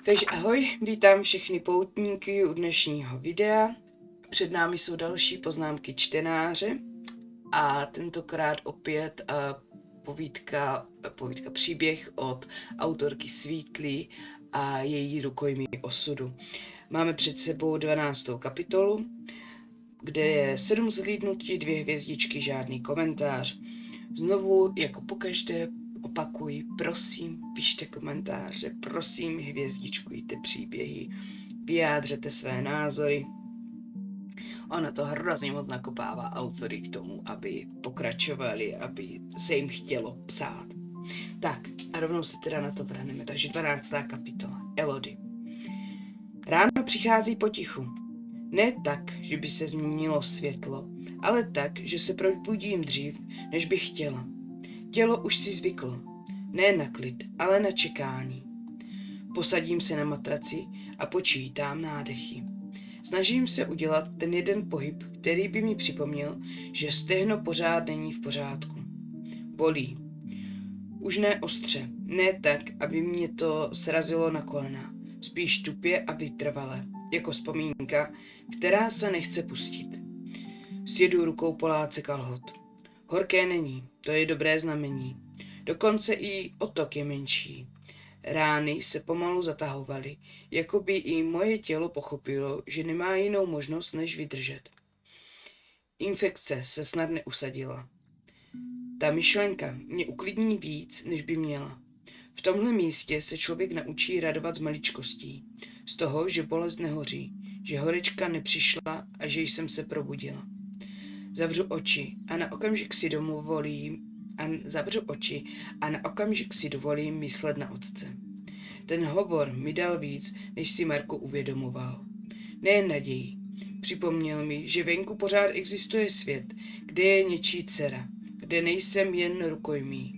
Takže ahoj, vítám všechny poutníky u dnešního videa. Před námi jsou další poznámky čtenáře a tentokrát opět povídka příběh od autorky Sweetly a její rukojmí osudu. Máme před sebou 12. kapitolu, kde je 7 zhlídnutí, 2 hvězdičky, žádný komentář. Znovu, jako pokaždé, opakuji, prosím, pište komentáře, prosím, hvězdičkujte příběhy, vyjádřete své názory. Ona to hrozně moc nakopává autory k tomu, aby pokračovali, aby se jim chtělo psát. Tak, a rovnou se teda na to vrhneme. Takže 12. kapitola. Elodie. Ráno přichází potichu. Ne tak, že by se změnilo světlo, ale tak, že se probudím dřív, než bych chtěla. Tělo už si zvyklo. Ne na klid, ale na čekání. Posadím se na matraci a počítám nádechy. Snažím se udělat ten jeden pohyb, který by mi připomněl, že stehno pořád není v pořádku. Bolí. Už ne ostře, ne tak, aby mě to srazilo na kolena. Spíš tupě a vytrvale, jako vzpomínka, která se nechce pustit. Sjedu rukou po láce kalhot. Horké není, to je dobré znamení. Dokonce i otok je menší. Rány se pomalu zatahovaly, jako by i moje tělo pochopilo, že nemá jinou možnost, než vydržet. Infekce se snad neusadila. Ta myšlenka mě uklidní víc, než by měla. V tomhle místě se člověk naučí radovat z maličkostí. Z toho, že bolest nehoří, že horečka nepřišla a že jsem se probudila. Zavřu oči a na okamžik si dovolím myslet na otce. Ten hovor mi dal víc, než si Marko uvědomoval. Nejen naději. Připomněl mi, že venku pořád existuje svět, kde je něčí dcera, kde nejsem jen rukojmí,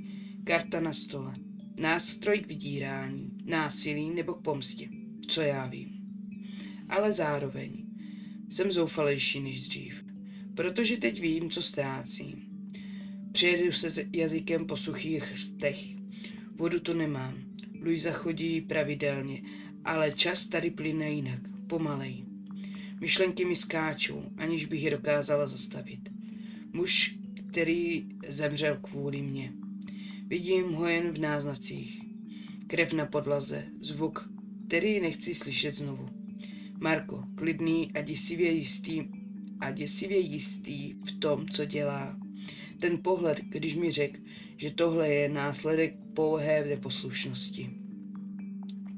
karta na stole, nástroj k vydírání, násilí nebo k pomstě, co já vím. Ale zároveň jsem zoufalejší než dřív, protože teď vím, co ztrácím. Přejedu se jazykem po suchých rtech. Vodu tu nemám. Luisa chodí pravidelně, ale čas tady plyne jinak, pomalej. Myšlenky mi skáčou, aniž bych je dokázala zastavit. Muž, který zemřel kvůli mně. Vidím ho jen v náznacích. Krev na podlaze, zvuk, který nechci slyšet znovu. Marko, klidný a děsivě jistý v tom, co dělá. Ten pohled, když mi řekl, že tohle je následek pouhé neposlušnosti.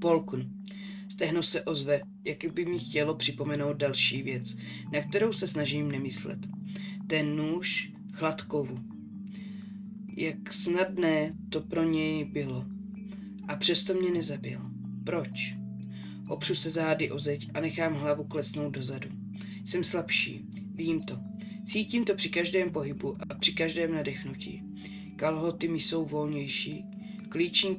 Polknu. Stehno se ozve, jak by mi chtělo připomenout další věc, na kterou se snažím nemyslet. Ten nůž Chladkovu. Jak snadné to pro něj bylo. A přesto mě nezabil. Proč? Opřu se zády o zeď a nechám hlavu klesnout dozadu. Jsem slabší, vím to. Cítím to při každém pohybu a při každém nadechnutí. Kalhoty mi jsou volnější, klíční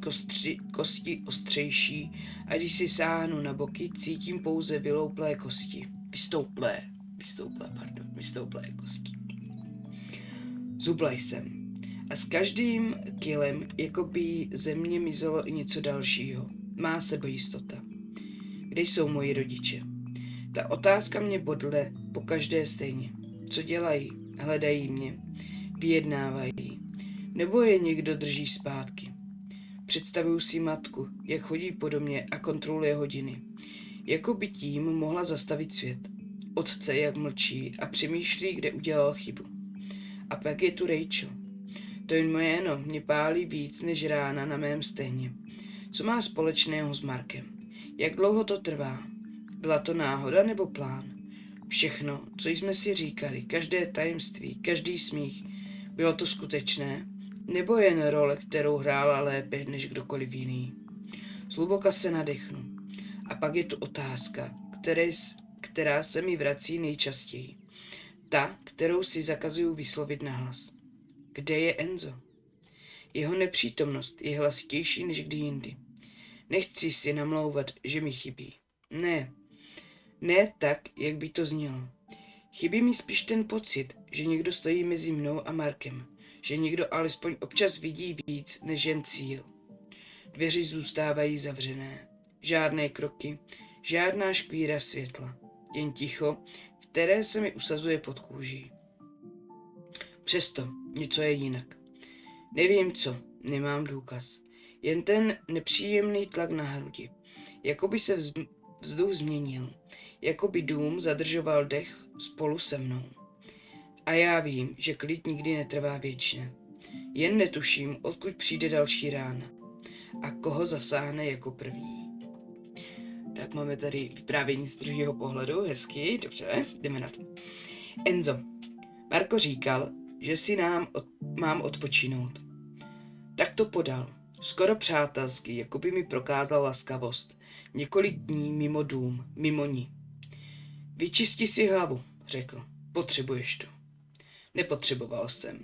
kosti ostřejší a když si sáhnu na boky, cítím pouze vylouplé kosti. Vystouplé kosti. Zubla jsem. A s každým kilem, jako by ze mě mizelo i něco dalšího. Má sebejistota. Kde jsou moji rodiče? Ta otázka mě bodle po každé stejně. Co dělají? Hledají mě? Vyjednávají? Nebo je někdo drží zpátky? Představuju si matku, jak chodí po domě a kontroluje hodiny. Jako by tím mohla zastavit svět. Otce, jak mlčí a přemýšlí, kde udělal chybu. A pak je tu Rachel. To jméno mě pálí víc než rána na mém stehně. Co má společného s Markem? Jak dlouho to trvá? Byla to náhoda nebo plán? Všechno, co jsme si říkali, každé tajemství, každý smích, bylo to skutečné? Nebo jen role, kterou hrála lépe než kdokoliv jiný? Zhluboka se nadechnu. A pak je tu otázka, která se mi vrací nejčastěji. Ta, kterou si zakazuju vyslovit nahlas. Kde je Enzo? Jeho nepřítomnost je hlasitější než kdy jindy. Nechci si namlouvat, že mi chybí. Ne tak, jak by to znělo. Chybí mi spíš ten pocit, že někdo stojí mezi mnou a Markem, že někdo alespoň občas vidí víc než jen cíl. Dveře zůstávají zavřené. žádné kroky, žádná škvíra světla, jen ticho, které se mi usazuje pod kůží. Přesto něco je jinak. Nevím co, nemám důkaz. Jen ten nepříjemný tlak na hrudi. Jako by se vzduch změnil. Jako by dům zadržoval dech spolu se mnou. A já vím, že klid nikdy netrvá věčně. Jen netuším, odkud přijde další rána. A koho zasáhne jako první. Tak máme tady vyprávění z druhého pohledu. Hezky, dobře, jdeme na to. Enzo. Marko říkal, že si mám odpočinout. Tak to podal. Skoro přátelsky, jako by mi prokázal laskavost. Několik dní mimo dům, mimo ní. Vyčisti si hlavu, řekl. Potřebuješ to. Nepotřeboval jsem.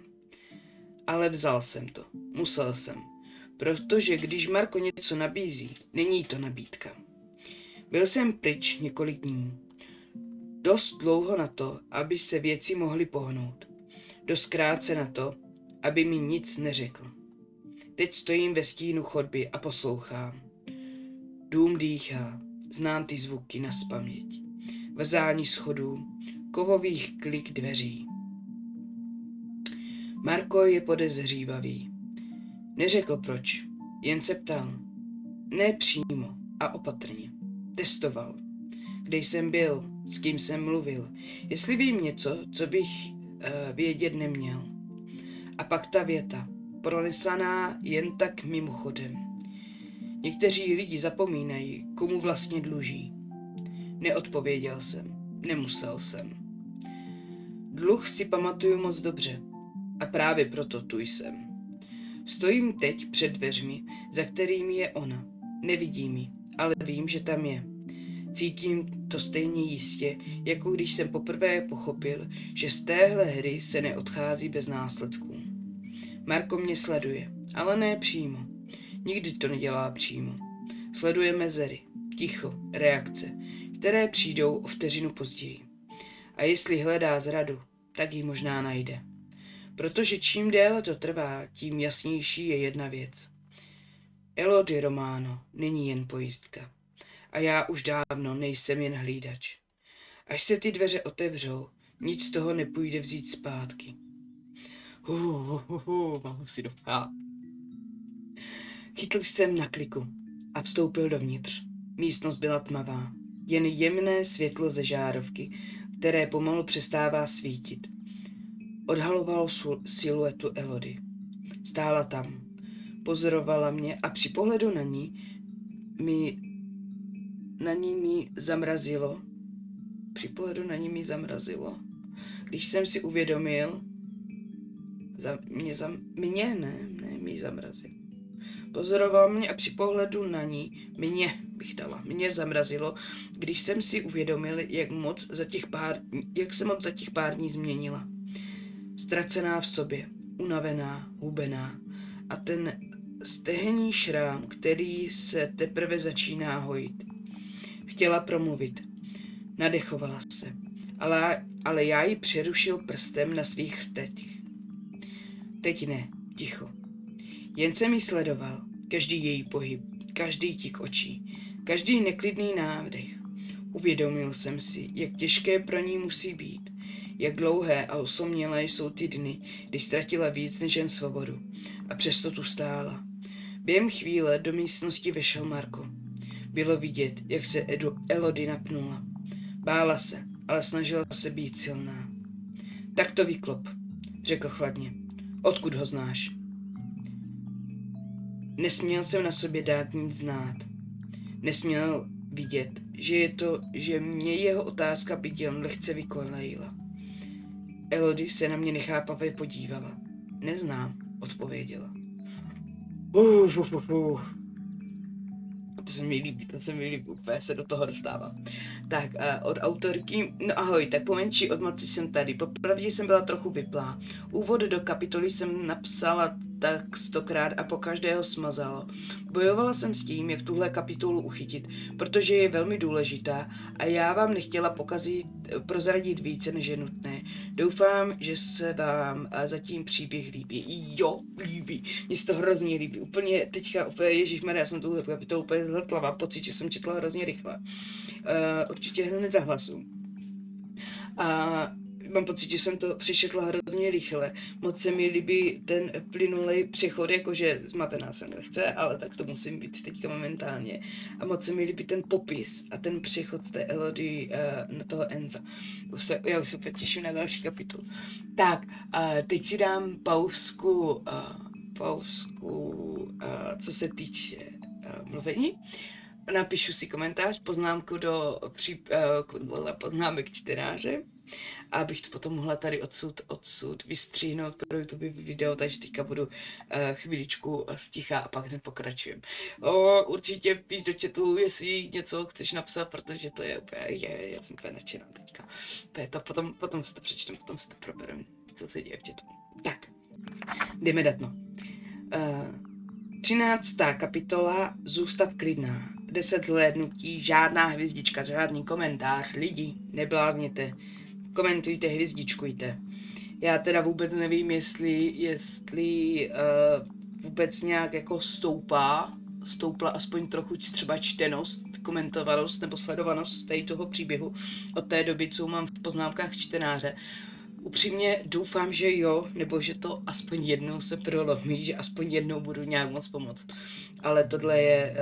Ale vzal jsem to. Musel jsem. Protože když Marko něco nabízí, není to nabídka. Byl jsem pryč několik dní. Dost dlouho na to, aby se věci mohly pohnout. Dost krátce na to, aby mi nic neřekl. Teď stojím ve stínu chodby a poslouchám. Dům dýchá, znám ty zvuky nazpaměť. Vrzání schodů, kovových klik dveří. Marko je podezřívavý. Neřekl proč, jen se ptal. Ne přímo a opatrně. Testoval. Kde jsem byl, s kým jsem mluvil, jestli vím něco, co bych vědět neměl. A pak ta věta, pronesaná jen tak mimochodem. Někteří lidi zapomínají, komu vlastně dluží. Neodpověděl jsem, nemusel jsem. Dluh si pamatuju moc dobře a právě proto tu jsem. Stojím teď před dveřmi, za kterými je ona. Nevidím ji, ale vím, že tam je. Cítím to stejně jistě, jako když jsem poprvé pochopil, že z téhle hry se neodchází bez následků. Marko mě sleduje, ale ne přímo. Nikdy to nedělá přímo. Sleduje mezery, ticho, reakce, které přijdou o vteřinu později. A jestli hledá zradu, tak ji možná najde. Protože čím déle to trvá, tím jasnější je jedna věc. Elodie Romano není jen pojistka. A já už dávno nejsem jen hlídač. Až se ty dveře otevřou, nic z toho nepůjde vzít zpátky. Mám si dopát. Chytl jsem na kliku a vstoupil dovnitř. Místnost byla tmavá. Jen jemné světlo ze žárovky, které pomalu přestává svítit. Odhalovalo siluetu Elody. Stála tam. Pozorovala mě a při pohledu na ní mi zamrazilo. Při pohledu na ní mi zamrazilo. Když jsem si uvědomil, mi zamrazilo. Pozoroval mě a při pohledu na ní mě zamrazilo, když jsem si uvědomil, jak se moc za těch pár dní změnila. Ztracená v sobě, unavená, hubená a ten stehenní šrám, který se teprve začíná hojit. Chtěla promluvit. Nadechovala se, ale já ji přerušil prstem na svých rtech. Teď ne, ticho. Jen jsem ji sledoval, každý její pohyb, každý tik očí, každý neklidný nádech. Uvědomil jsem si, jak těžké pro ní musí být, jak dlouhé a osamělé jsou ty dny, kdy ztratila víc než jen svobodu. A přesto tu stála. Během chvíle do místnosti vešel Marko. Bylo vidět, jak se Elody napnula. Bála se, ale snažila se být silná. Tak to vyklop, řekl chladně. Odkud ho znáš? Nesměl jsem na sobě dát nic znát. Nesměl vidět, že mě jeho otázka byť jen lehce vykolejila. Elody se na mě nechápavě podívala. Neznám, odpověděla. To se mi líbí, úplně se do toho dostávám. Tak, od autorky, no ahoj, tak po menší odmoci jsem tady. Popravdě jsem byla trochu vyplá. Úvod do kapitoly jsem napsala tak 100krát a pokaždé ho smazalo. Bojovala jsem s tím, jak tuhle kapitolu uchytit, protože je velmi důležitá a já vám nechtěla prozradit více, než je nutné. Doufám, že se vám zatím příběh líbí. Jo, líbí. Mně se to hrozně líbí. Úplně teďka, ježišmarja, já jsem tuhle kapitolu úplně zhltla, mám pocit, že jsem četla hrozně rychle. Určitě hned zahlasu. A mám pocit, že jsem to přečetla hrozně rychle. Moc se mi líbí ten plynulý přechod, jakože zmatená jsem lehce, ale tak to musím být teďka momentálně. A moc se mi líbí ten popis a ten přechod té Elodie na toho Enza. Já už se úplně těším na další kapitolu. Tak, teď si dám pauzku, co se týče mluvení. Napíšu si komentář, poznámku do poznámek čtenáře, abych to potom mohla tady odsud vystřihnout pro YouTube video, takže teďka budu chvíličku sticha a pak hned pokračujem. Určitě píš do chatu, jestli něco chceš napsat, protože to je úplně, já jsem úplně nadšená teďka. To potom si to přečtem, potom si to proberem, co se děje v chatu. Tak, jdeme datno. 13. kapitola, zůstat klidná. 10 zhlédnutí, žádná hvězdička, žádný komentář, lidi, neblázněte, komentujte, hvězdičkujte. Já teda vůbec nevím, jestli vůbec nějak jako stoupla aspoň trochu třeba čtenost, komentovanost nebo sledovanost tady toho příběhu od té doby, co mám v poznámkách čtenáře. Upřímně doufám, že jo, nebo že to aspoň jednou se prolomí, že aspoň jednou budu nějak moc pomoct. Ale tohle je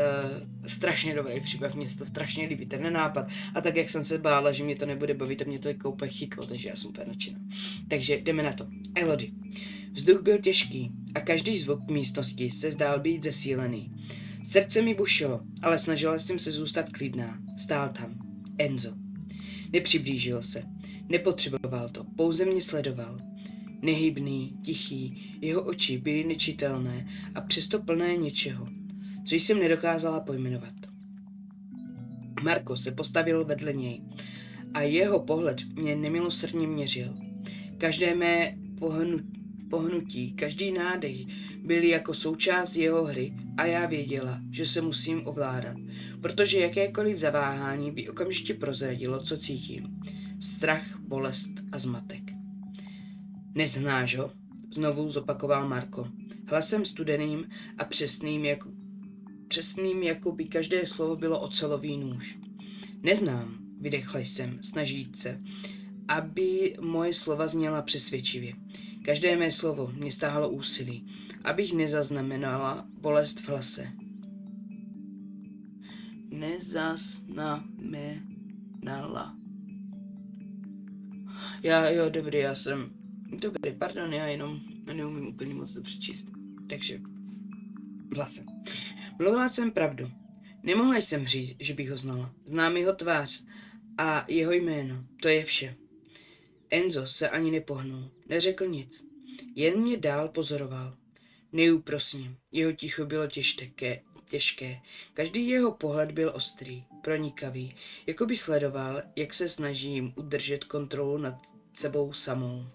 strašně dobrý příběh, mně se to strašně líbí, ten nápad. A tak, jak jsem se bála, že mě to nebude bavit, a mě to jako úplně chytlo, takže já jsem úplně nadšená. Takže jdeme na to. Elodie. Vzduch byl těžký a každý zvuk v místnosti se zdál být zesílený. Srdce mi bušilo, ale snažila jsem se zůstat klidná. Stál tam. Enzo. Nepřiblížil se. Nepotřeboval to, pouze mě sledoval. Nehybný, tichý, jeho oči byly nečitelné a přesto plné něčeho, co jsem nedokázala pojmenovat. Marko se postavil vedle něj a jeho pohled mě nemilosrdně měřil. Každé mé pohnutí, každý nádech byly jako součást jeho hry a já věděla, že se musím ovládat, protože jakékoliv zaváhání by okamžitě prozradilo, co cítím. Strach, bolest a zmatek. Neznáš ho? Znovu zopakoval Marko. Hlasem studeným a přesným, jako by každé slovo bylo ocelový nůž. Neznám, vydechla jsem, snažit se, aby moje slova zněla přesvědčivě. Každé mé slovo mě stáhlo úsilí, abych nezaznamenala bolest v hlase. Nezaznamenala. Pardon, já jenom neumím úplně moc to přečíst. Takže, hlase. Mluvila jsem pravdu. Nemohla jsem říct, že bych ho znala. Znám jeho tvář a jeho jméno, to je vše. Enzo se ani nepohnul, neřekl nic, jen mě dál pozoroval. Neúprosně, jeho ticho bylo těžké. Každý jeho pohled byl ostrý, pronikavý, jako by sledoval, jak se snažím udržet kontrolu nad sebou samou.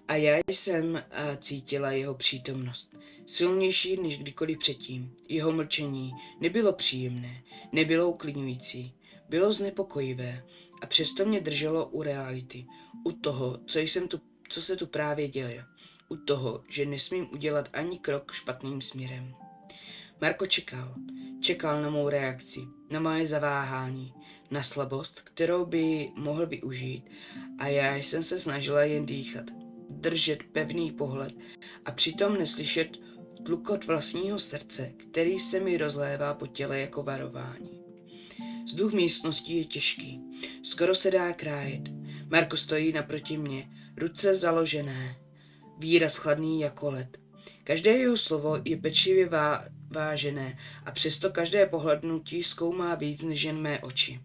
A já jsem cítila jeho přítomnost, silnější než kdykoliv předtím. Jeho mlčení nebylo příjemné, nebylo uklidňující, bylo znepokojivé a přesto mě drželo u reality, u toho, co se tu právě děje, u toho, že nesmím udělat ani krok špatným směrem. Marko čekal na mou reakci, na moje zaváhání, na slabost, kterou by mohl využít, a já jsem se snažila jen dýchat, držet pevný pohled a přitom neslyšet tlukot vlastního srdce, který se mi rozlévá po těle jako varování. Vzduch místnosti je těžký, skoro se dá krájet. Marko stojí naproti mě, ruce založené, výraz chladný jako led. Každé jeho slovo je pečlivě vážené a přesto každé pohlednutí zkoumá víc než jen mé oči.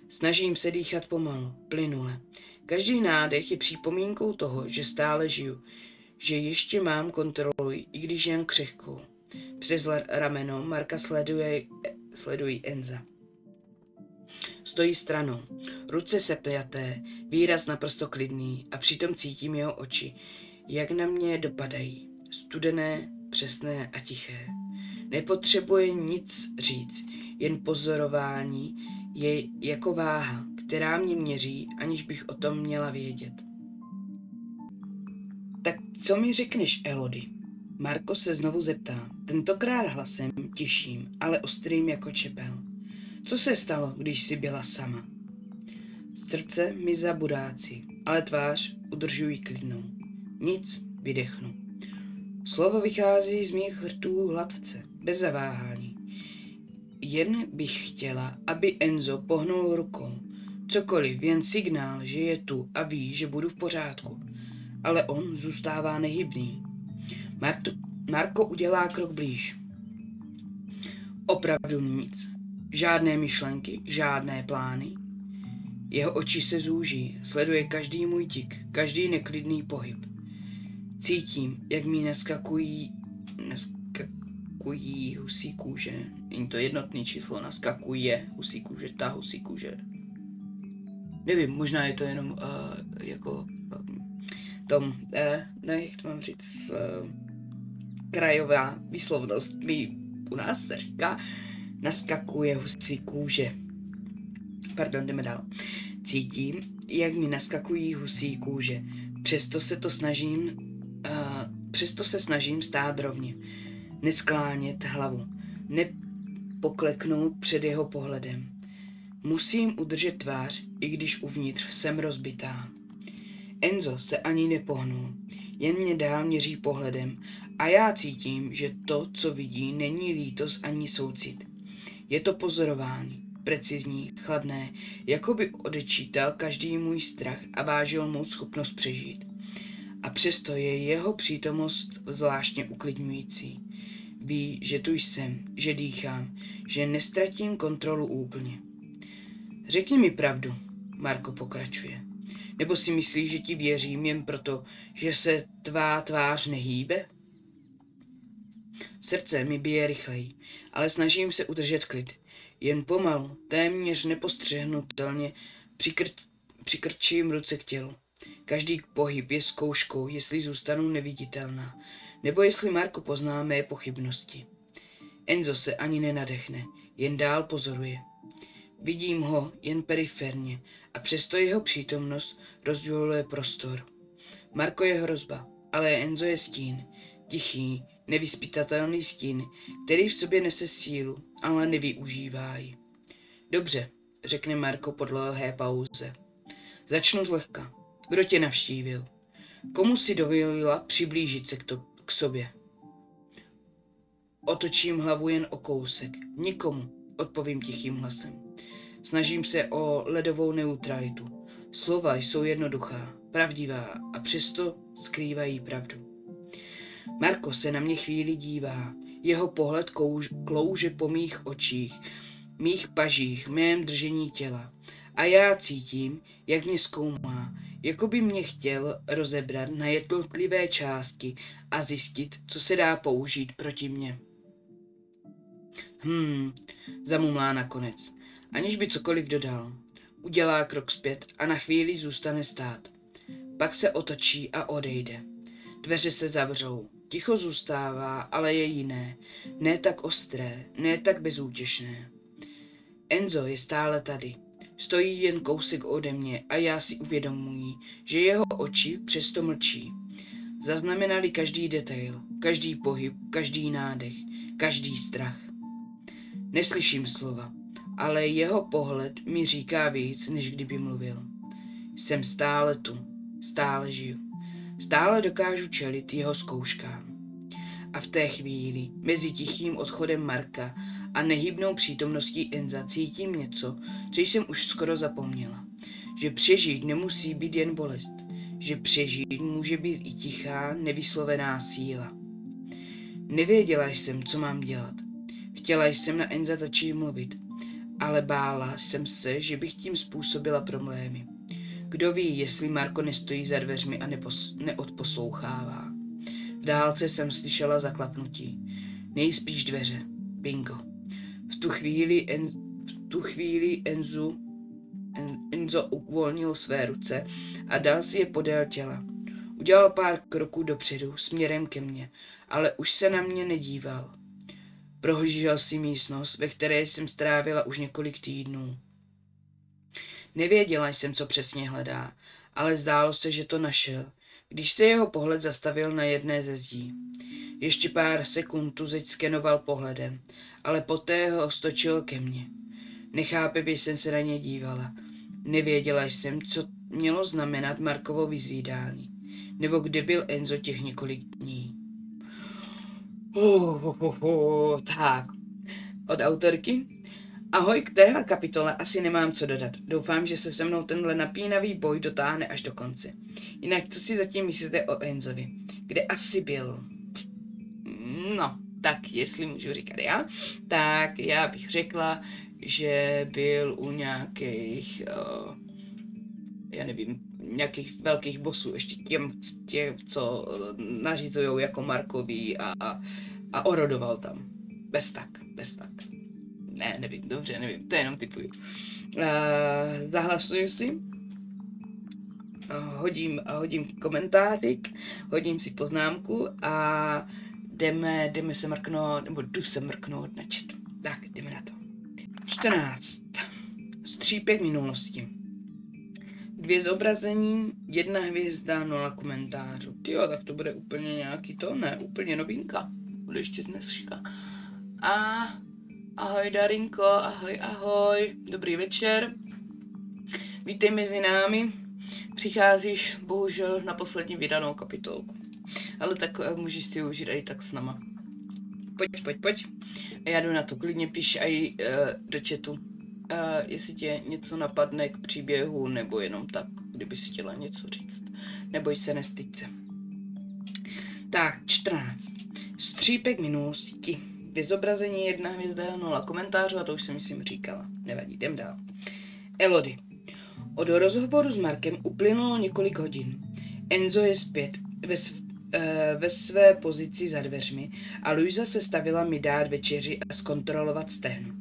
Snažím se dýchat pomalu, plynule. Každý nádech je připomínkou toho, že stále žiju, že ještě mám kontrolu, i když jen křehkou. Přes rameno Marka sledují Enza. Stojí stranou, ruce sepjaté, výraz naprosto klidný a přitom cítím jeho oči, jak na mě dopadají. studené, přesné a tiché. Nepotřebuje nic říct, jen pozorování je jako váha, která mě měří, aniž bych o tom měla vědět. Tak co mi řekneš, Elodie? Marko se znovu zeptá, tentokrát hlasem tiším, ale ostrým jako čepel. Co se stalo, když jsi byla sama? Srdce mi zaburácí, ale tvář udržuji klidnou. Nic, vydechnu. Slovo vychází z mých rtů hladce, bez zaváhání. Jen bych chtěla, aby Enzo pohnul rukou. Cokoliv, jen signál, že je tu a ví, že budu v pořádku. Ale on zůstává nehybný. Marko udělá krok blíž. Opravdu nic. Žádné myšlenky, žádné plány. Jeho oči se zúží, sleduje každý můj tik, každý neklidný pohyb. Cítím, jak mi naskakují husí kůže. Není to jednotné číslo, naskakuje husí kůže, ta husí kůže. Nevím, možná je to jenom jak to mám říct, krajová výslovnost. U nás se říká, naskakuje husí kůže. Pardon, jdeme dál. Cítím, jak mi naskakují husí kůže. Přesto se snažím stát rovně. Nesklánět hlavu. Nepokleknout před jeho pohledem. Musím udržet tvář, i když uvnitř jsem rozbitá. Enzo se ani nepohnul, jen mě dál měří pohledem a já cítím, že to, co vidí, není lítost ani soucit. Je to pozorování, precizní, chladné, jako by odečítal každý můj strach a vážil mou schopnost přežít. A přesto je jeho přítomnost zvláštně uklidňující. Ví, že tu jsem, že dýchám, že nestratím kontrolu úplně. Řekni mi pravdu, Marko pokračuje. Nebo si myslíš, že ti věřím jen proto, že se tvá tvář nehýbe? Srdce mi bije rychleji, ale snažím se udržet klid. Jen pomalu, téměř nepostřehnutelně přikrčím ruce k tělu. Každý pohyb je zkouškou, jestli zůstanu neviditelná, nebo jestli Marko pozná mé pochybnosti. Enzo se ani nenadechne, jen dál pozoruje. Vidím ho jen periferně a přesto jeho přítomnost rozděluje prostor. Marko je hrozba, ale Enzo je stín, tichý, nevyzpytatelný stín, který v sobě nese sílu, ale nevyužívá ji. Dobře, řekne Marko po dlouhé pauze. Začnu zlehka. Kdo tě navštívil? Komu si dovolila přiblížit se k sobě? Otočím hlavu jen o kousek. Nikomu, odpovím tichým hlasem. Snažím se o ledovou neutralitu. Slova jsou jednoduchá, pravdivá a přesto skrývají pravdu. Marko se na mě chvíli dívá. Jeho pohled klouže po mých očích, mých pažích, mém držení těla. A já cítím, jak mě zkoumá, jako by mě chtěl rozebrat na jednotlivé částky a zjistit, co se dá použít proti mně. Zamumlá nakonec, aniž by cokoliv dodal. Udělá krok zpět a na chvíli zůstane stát. Pak se otočí a odejde. Dveře se zavřou. Ticho zůstává, ale je jiné. Ne tak ostré, ne tak bezútěšné. Enzo je stále tady. Stojí jen kousek ode mě a já si uvědomuji, že jeho oči přesto mlčí. Zaznamenali každý detail, každý pohyb, každý nádech, každý strach. Neslyším slova, ale jeho pohled mi říká víc, než kdyby mluvil. Jsem stále tu, stále žiju, stále dokážu čelit jeho zkouškám. A v té chvíli, mezi tichým odchodem Marka a nehybnou přítomností Enza cítím něco, co jsem už skoro zapomněla. Že přežít nemusí být jen bolest, že přežít může být i tichá, nevyslovená síla. Nevěděla jsem, co mám dělat. Chtěla jsem na Enza začít mluvit, ale bála jsem se, že bych tím způsobila problémy. Kdo ví, jestli Marko nestojí za dveřmi a neodposlouchává. V dálce jsem slyšela zaklapnutí. Nejspíš dveře. Bingo. V tu chvíli Enzo uvolnil své ruce a dal si je podél těla. Udělal pár kroků dopředu, směrem ke mně, ale už se na mě nedíval. Prohlížel si místnost, ve které jsem strávila už několik týdnů. Nevěděla jsem, co přesně hledá, ale zdálo se, že to našel, když se jeho pohled zastavil na jedné ze zdí. Ještě pár sekund tu zeď skenoval pohledem, ale poté ho stočil ke mně. Nechápivě jsem se na ně dívala. Nevěděla jsem, co mělo znamenat Markovo vyzvídání, nebo kde byl Enzo těch několik dní. Tak, od autorky. Ahoj, k téhle kapitole asi nemám co dodat. Doufám, že se mnou tenhle napínavý boj dotáhne až do konce. Jinak, co si zatím myslíte o Enzovi? Kde asi byl? No, tak jestli můžu říkat já, tak já bych řekla, že byl u nějakých, já nevím, nějakých velkých bossů, ještě těch, co nařizujou jako Markovi a orodoval tam. Bez tak. Ne, nevím, dobře, nevím, to jenom typuju. Zahlasuju si, hodím komentářik, hodím si poznámku a jdeme se mrknout, nebo jdu se mrknout na chat. Tak, jdeme na to. 14. Střípek minulosti. 2 zobrazení, 1 hvězda, 0 komentářů. Tyjo, tak to bude úplně nějaký to, ne, úplně novinka. Bude ještě dneska. A ahoj Darinko, ahoj, dobrý večer. Vítej mezi námi. Přicházíš bohužel na poslední vydanou kapitolku. Ale tak můžeš si užít i tak s náma. Pojď. A já jdu na to, klidně píš i do chatu, jestli tě něco napadne k příběhu, nebo jenom tak, kdybys chtěla něco říct. Neboj se, nestyď se. Tak, 14. Střípek minulosti. 2 zobrazení, 1 hvězda, 0 komentářů a to už jsem myslím říkala. Nevadí, jdem dál. Elodie. Od rozhovoru s Markem uplynulo několik hodin. Enzo je zpět ve své pozici za dveřmi a Luisa se stavila mi dát večeři a zkontrolovat stehno.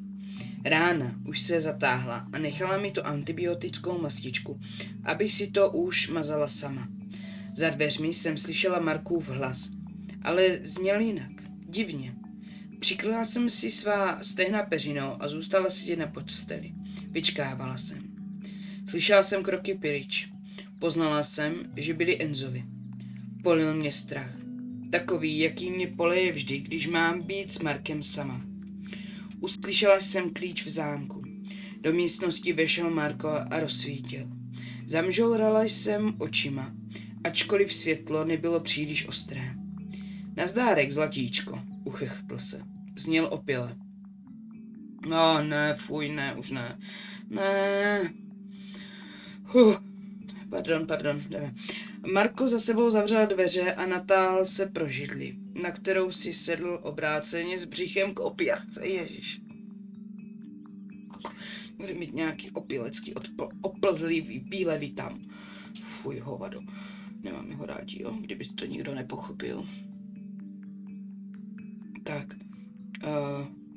Rána už se zatáhla a nechala mi tu antibiotickou mastičku, abych si to už mazala sama. Za dveřmi jsem slyšela Markův hlas, ale zněl jinak, divně. Přikryla jsem si svá stehna peřinou a zůstala sedět na posteli. Vyčkávala jsem. Slyšela jsem kroky pryč. Poznala jsem, že byli Enzovi. Polil mě strach. Takový, jaký mě poleje vždy, když mám být s Markem sama. Uslyšela jsem klíč v zámku. Do místnosti vešel Marko a rozsvítil. Zamžourala jsem očima, ačkoliv světlo nebylo příliš ostré. Nazdárek, zlatíčko, uchechtl se. Zněl opěle. No ne, fuj, ne, už ne. Ne. Pardon, jdeme. Marko za sebou zavřel dveře a natáhl se pro židli, na kterou si sedl obráceně s břichem k opěrce. Ježiš. Bude mít nějaký opílecký oplzlivý bílevý tam. Fuj, hovado. Nemám ho rád, jo, kdyby to nikdo nepochopil. Tak.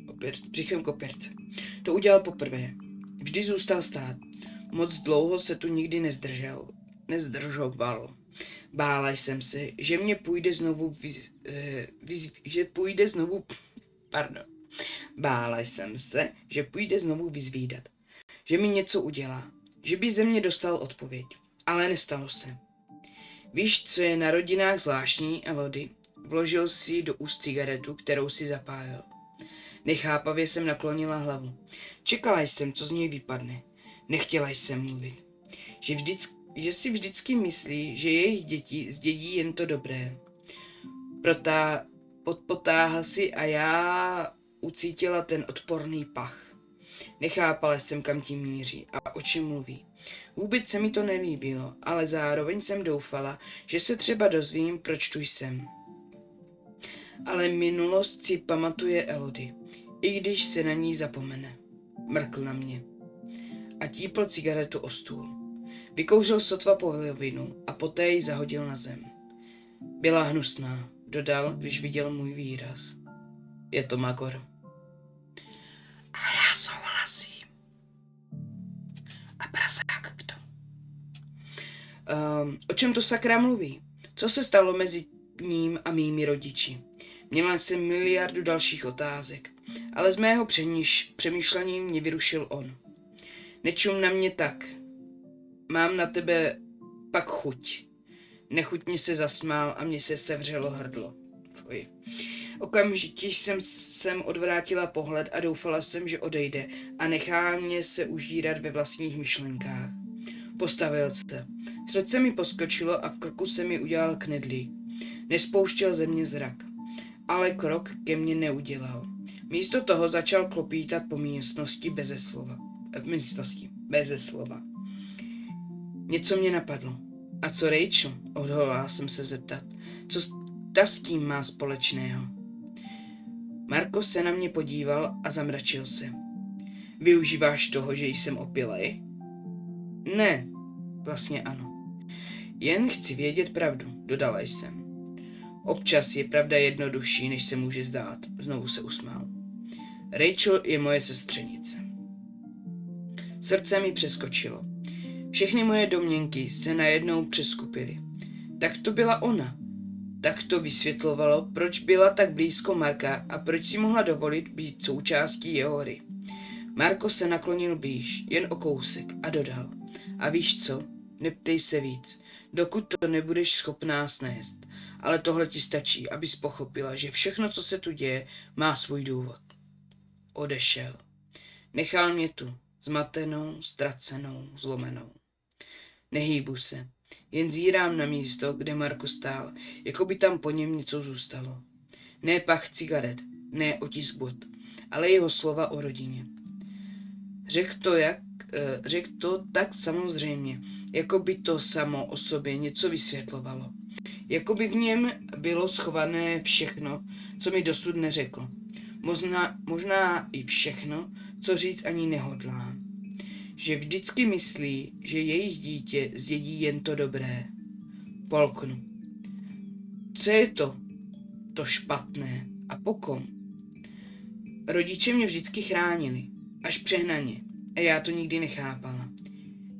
Opět břichem k opěrce. To udělal poprvé. Vždy zůstal stát. Moc dlouho se tu nikdy nezdržoval. Bála jsem se, že mě půjde znovu Bála jsem se, že půjde znovu vyzvídat. Že mi něco udělá. Že by ze mě dostal odpověď. Ale nestalo se. Víš, co je na rodinách zvláštní, Elodie? Vložil si do úst cigaretu, kterou si zapálil. Nechápavě jsem naklonila hlavu. Čekala jsem, co z něj vypadne. Nechtěla jsem mluvit. Že si vždycky myslí, že jejich děti zdědí jen to dobré. Potáhl si a já ucítila ten odporný pach. Nechápala jsem, kam tím míří a o čem mluví. Vůbec se mi to nelíbilo, ale zároveň jsem doufala, že se třeba dozvím, proč tu jsem. Ale minulost si pamatuje Elodie, i když se na ní zapomene. Mrkl na mě a típl cigaretu o stůl. Vykouřil sotva polovinu a poté ji zahodil na zem. Byla hnusná, dodal, když viděl můj výraz. Je to magor. A já souhlasím. A prasák k tomu. O čem to sakra mluví? Co se stalo mezi ním a mými rodiči? Měla jsem miliardu dalších otázek, ale z mého přemýšlení mě vyrušil on. Nečum na mě tak. Mám na tebe pak chuť. Nechutně se zasmál a mně se sevřelo hrdlo. Fuj. Okamžitě jsem odvrátila pohled a doufala jsem, že odejde a nechá mě se užírat ve vlastních myšlenkách. Postavil se. Srdce mi poskočilo a v krku se mi udělal knedlík. Nespouštěl ze mě zrak, ale krok ke mně neudělal. Místo toho začal klopítat po místnosti beze slova. Něco mě napadlo. A co Rachel? Odhodlala jsem se zeptat. Co ta s tím má společného? Marko se na mě podíval a zamračil se. Využíváš toho, že jsem opilej? Ne, vlastně ano. Jen chci vědět pravdu, dodala jsem. Občas je pravda jednodušší, než se může zdát, znovu se usmál. Rachel je moje sestřenice. Srdce mi přeskočilo. Všechny moje domněnky se najednou přeskupily. Tak to byla ona. Tak to vysvětlovalo, proč byla tak blízko Marka a proč si mohla dovolit být součástí jeho hry. Marko se naklonil blíž, jen o kousek, a dodal. A víš co? Neptej se víc, dokud to nebudeš schopná snést. Ale tohle ti stačí, abys pochopila, že všechno, co se tu děje, má svůj důvod. Odešel. Nechal mě tu, zmatenou, ztracenou, zlomenou. Nehýbu se, jen zírám na místo, kde Marko stál, jako by tam po něm něco zůstalo. Ne pach cigaret, ne otisk bot, ale jeho slova o rodině. Řekl to tak samozřejmě, jako by to samo o sobě něco vysvětlovalo. Jako by v něm bylo schované všechno, co mi dosud neřekl. Možná i všechno, co říct ani nehodlá. Že vždycky myslí, že jejich dítě zdědí jen to dobré. Polknu. Co je to? To špatné. A po kom? Rodiče mě vždycky chránili. Až přehnaně. A já to nikdy nechápala.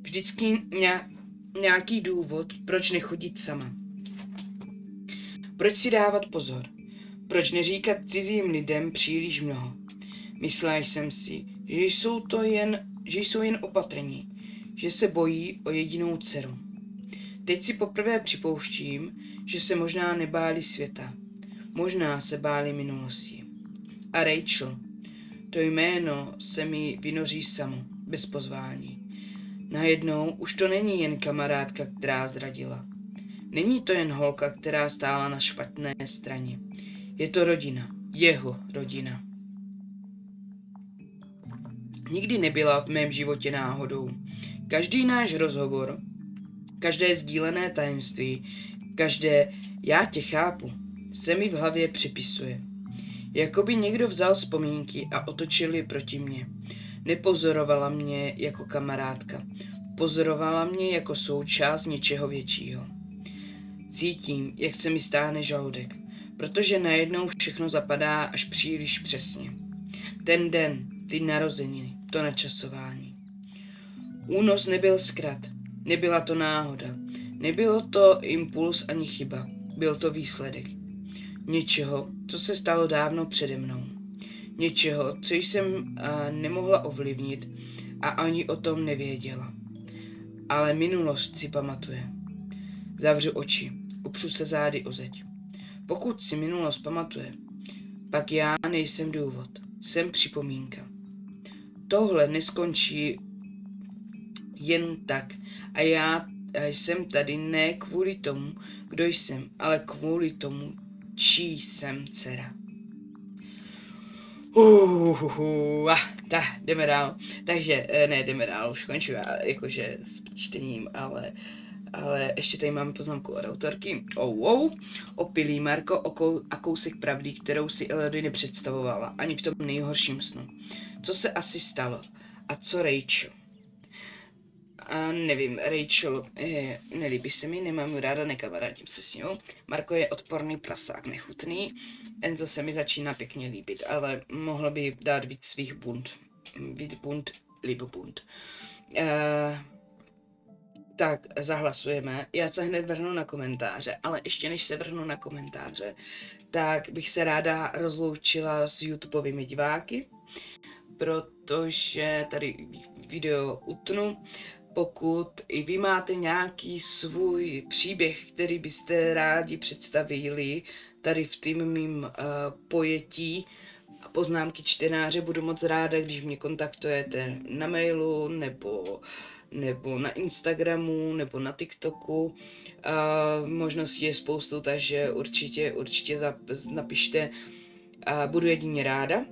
Vždycky nějaký důvod, proč nechodit sama. Proč si dávat pozor? Proč neříkat cizím lidem příliš mnoho? Myslela jsem si, že jsou jen opatrní, že se bojí o jedinou dceru. Teď si poprvé připouštím, že se možná nebáli světa. Možná se báli minulosti. A Rachel, to jméno se mi vynoří samo, bez pozvání. Najednou už to není jen kamarádka, která zradila. Není to jen holka, která stála na špatné straně. Je to rodina, jeho rodina. Nikdy nebyla v mém životě náhodou. Každý náš rozhovor, každé sdílené tajemství, každé já tě chápu, se mi v hlavě připisuje. Jakoby někdo vzal vzpomínky a otočil je proti mně. Nepozorovala mě jako kamarádka. Pozorovala mě jako součást něčeho většího. Cítím, jak se mi stáhne žaludek, protože najednou všechno zapadá až příliš přesně. Ten den, ty narozeniny, to načasování. Únos nebyl zkrat, nebyla to náhoda, nebylo to impuls ani chyba, byl to výsledek. Něčeho, co se stalo dávno přede mnou. Něčeho, co jsem nemohla ovlivnit a ani o tom nevěděla. Ale minulost si pamatuje. Zavřu oči, upřu se zády o zeď. Pokud si minulost pamatuje, pak já nejsem důvod, jsem připomínka. Tohle neskončí jen tak a já jsem tady ne kvůli tomu, kdo jsem, ale kvůli tomu, čí jsem dcera. Jdeme dál. Takže, jdeme dál, už končím jakože s čtením, ale ještě tady máme poznámku od autorky. Opilý Marko a kousek pravdy, kterou si Elodie nepředstavovala, ani v tom nejhorším snu. Co se asi stalo? A co Rachel? A nevím, Rachel, nelíbí se mi, nemám ji ráda, nekamarádím se s ní. Marko je odporný prasák, nechutný. Enzo se mi začíná pěkně líbit, ale mohl by dát víc svých bunt. Víc bunt, líbo bunt. tak zahlasujeme. Já se hned vrhnu na komentáře, ale ještě než se vrhnu na komentáře, tak bych se ráda rozloučila s YouTubeovými diváky, protože tady video utnu. Pokud i vy máte nějaký svůj příběh, který byste rádi představili tady v tým mým pojetí a poznámky čtenáře, budu moc ráda, když mě kontaktujete na mailu nebo na Instagramu, nebo na TikToku. Možností je spoustu, takže určitě napište. Budu jedině ráda.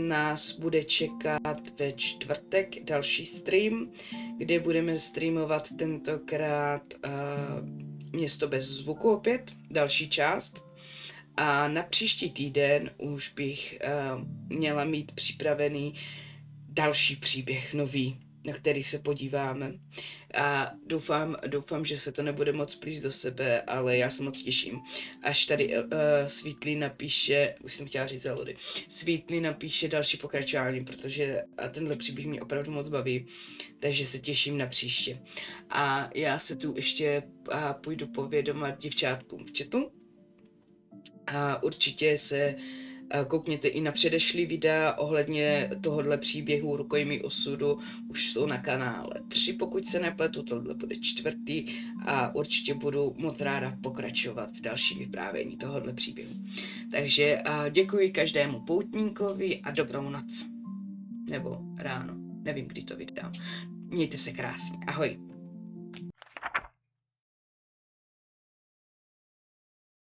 Nás bude čekat ve čtvrtek další stream, kde budeme streamovat tentokrát Město bez zvuku opět, další část. A na příští týden už bych měla mít připravený další příběh nový, na který se podíváme. A doufám, že se to nebude moc plíst do sebe, ale já se moc těším. Až tady Sweetly napíše, už jsem chtěla říct Elody, Sweetly napíše další pokračování, protože tenhle příběh mě opravdu moc baví, takže se těším na příště. A já se tu ještě půjdu povědomat děvčátkům v chatu. A určitě se koukněte i na předešlý videa ohledně tohohle příběhu Rukojmí osudu, už jsou na kanále 3, pokud se nepletu, tohle bude 4. a určitě budu moc ráda pokračovat v dalším vyprávění tohohle příběhu. Takže děkuji každému poutníkovi a dobrou noc. Nebo ráno, nevím, kdy to vydám. Mějte se krásně, ahoj.